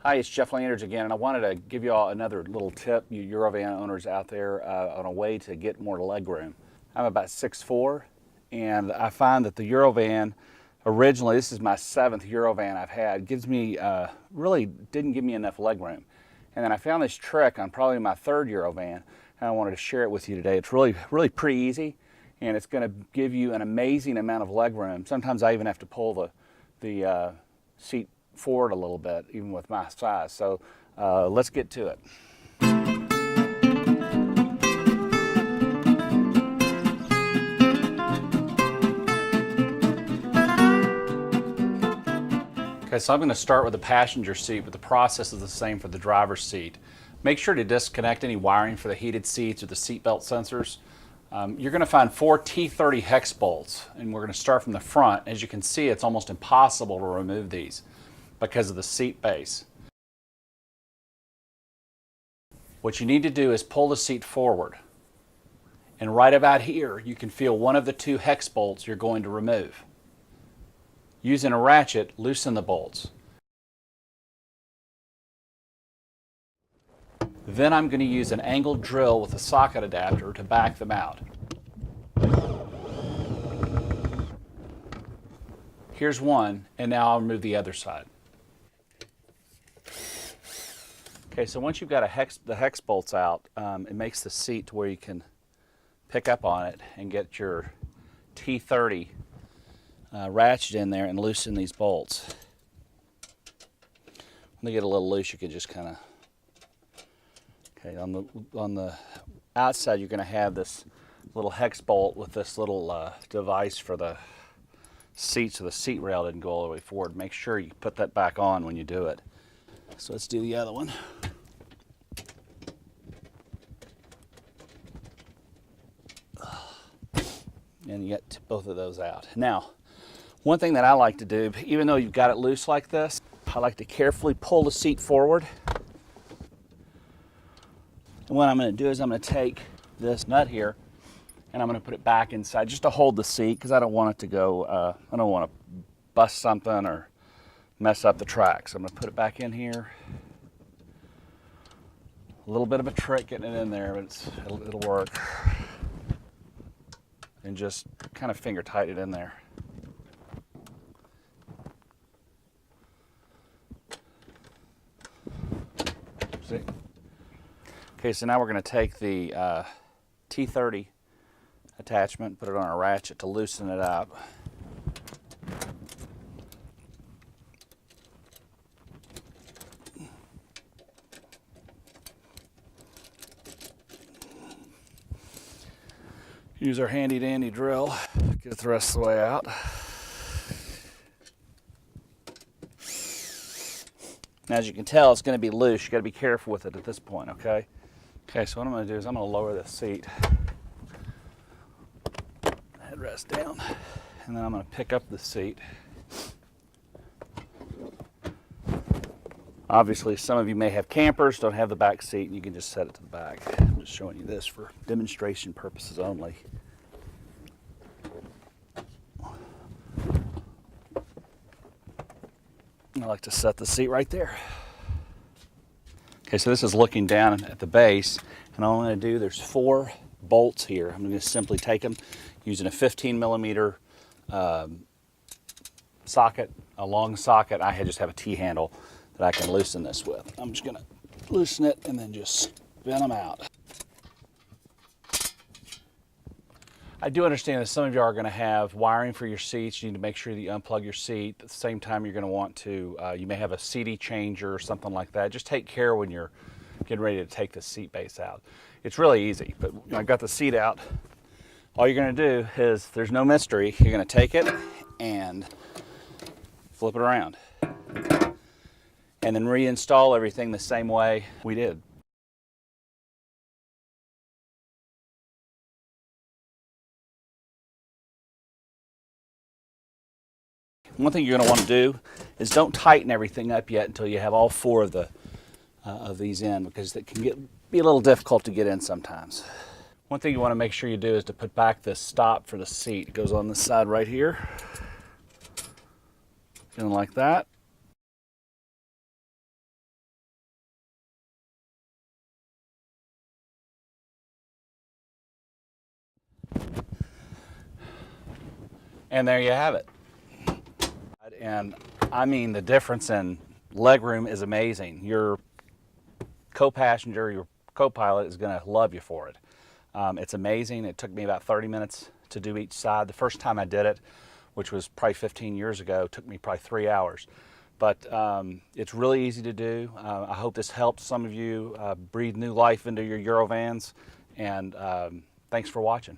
Hi, it's Jeff Landers again, and I wanted to give you all another little tip, you Eurovan owners out there, on a way to get more legroom. I'm about 6'4", and I find that the Eurovan, originally, this is my 7th Eurovan I've had, gives me, really didn't give me enough legroom. And then I found this trick on probably my 3rd Eurovan, and I wanted to share it with you today. It's really pretty easy, and it's going to give you an amazing amount of legroom. Sometimes I even have to pull the seat forward a little bit, even with my size. So let's get to it. Okay, so I'm going to start with the passenger seat, but the process is the same for the driver's seat. Make sure to disconnect any wiring for the heated seats or the seat belt sensors. You're going to find 4 T30 hex bolts, and we're going to start from the front. As you can see, it's almost impossible to remove these because of the seat base. What you need to do is pull the seat forward, and right about here you can feel one of the 2 hex bolts you're going to remove. Using a ratchet, loosen the bolts. Then I'm going to use an angled drill with a socket adapter to back them out. Here's one, and now I'll remove the other side. Okay, so once you've got the hex bolts out, it makes the seat to where you can pick up on it and get your T30 ratchet in there and loosen these bolts. When they get a little loose, you can just kind of, okay, on the outside you're going to have this little hex bolt with this little device for the seat, so the seat rail didn't go all the way forward. Make sure you put that back on when you do it. So let's do the other one. And you get both of those out. Now, one thing that I like to do, even though you've got it loose like this, I like to carefully pull the seat forward. And what I'm going to do is I'm going to take this nut here and I'm going to put it back inside just to hold the seat, because I don't want it to go, I don't want to bust something or mess up the track. So I'm going to put it back in here. A little bit of a trick getting it in there, but it'll work. And just kind of finger tight it in there. See? Okay, so now we're going to take the T30 attachment, put it on a ratchet to loosen it up. Use our handy dandy drill, get it the rest of the way out. Now, as you can tell, it's going to be loose. You got to be careful with it at this point, okay? Okay, so what I'm going to do is I'm going to lower this seat, headrest down, and then I'm going to pick up the seat. Obviously, some of you may have campers, don't have the back seat, and you can just set it to the back. I'm just showing you this for demonstration purposes only. I like to set the seat right there. Okay, so this is looking down at the base, and all I'm going to do, there's 4 bolts here. I'm going to simply take them using a 15mm socket, a long socket. I just have a T-handle that I can loosen this with. I'm just going to loosen it and then just spin them out. I do understand that some of you are going to have wiring for your seats. You need to make sure that you unplug your seat. At the same time, you're going to want to, you may have a CD changer or something like that. Just take care when you're getting ready to take the seat base out. It's really easy, but I've got the seat out. All you're going to do is, there's no mystery, you're going to take it and flip it around. And then reinstall everything the same way we did. One thing you're going to want to do is don't tighten everything up yet until you have all 4 of these in, because it can be a little difficult to get in sometimes. One thing you want to make sure you do is to put back this stop for the seat. It goes on this side right here, and like that. And there you have it. And I mean, the difference in legroom is amazing. Your co-passenger, your co-pilot is going to love you for it. It's amazing. It took me about 30 minutes to do each side. The first time I did it, which was probably 15 years ago, took me probably 3 hours. But it's really easy to do. I hope this helps some of you breathe new life into your Eurovans. And thanks for watching.